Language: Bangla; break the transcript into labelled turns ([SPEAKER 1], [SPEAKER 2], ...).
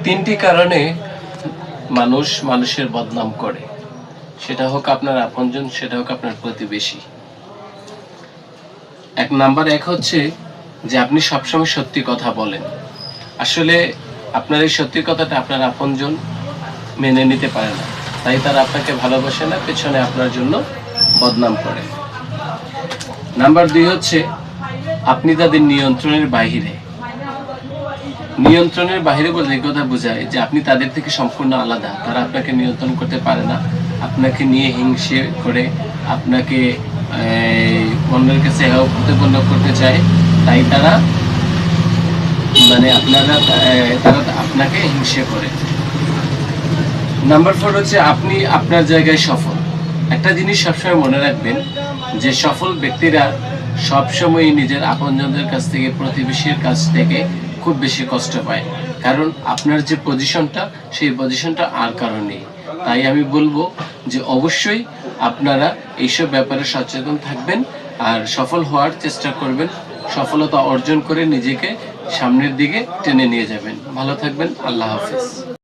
[SPEAKER 1] তিনটি কারণে মানুষ মানুষের বদনাম করে, সেটা হোক আপনার আপনজন, সেটা হোক আপনার প্রতিবেশী। নাম্বার এক হচ্ছে যে আপনি সবসময় সত্যি কথা বলেন। আসলে আপনার এই সত্যি কথাটা আপনার আপনজন মেনে নিতে পারে না, তাই তারা আপনাকে ভালোবাসে না, পেছনে আপনার জন্য বদনাম করে। নাম্বার দুই হচ্ছে আপনি তাদের নিয়ন্ত্রণের বাহিরে। নিয়ন্ত্রণের বাহিরে বলতে এই কথা বোঝায় যে আপনি তাদের থেকে সম্পূর্ণ আলাদা, তারা আপনাকে নিয়ন্ত্রণ করতে পারে না, আপনাকে নিয়ে হিংসে করে, আপনাকে অন্যের কাছে প্রতিপন্ন করতে চায়, তাই তারা তারা আপনাকে হিংসে করে। নাম্বার 4 হচ্ছে আপনি আপনার জায়গায় সফল। একটা জিনিস সবসময় মনে রাখবেন যে সফল ব্যক্তিরা সবসময় নিজের আপনজনদের কাছ থেকে, প্রতিবেশীর কাছ থেকে খুব বেশি কষ্ট পায়, কারণ আপনার যে পজিশনটা, সেই পজিশনটা আর কারো নেই। তাই আমি বলবো যে অবশ্যই আপনারা এইসব ব্যাপারে সচেতন থাকবেন আর সফল হওয়ার চেষ্টা করবেন, সফলতা অর্জন করে নিজেকে সামনের দিকে টেনে নিয়ে যাবেন। ভালো থাকবেন। আল্লাহ হাফেজ।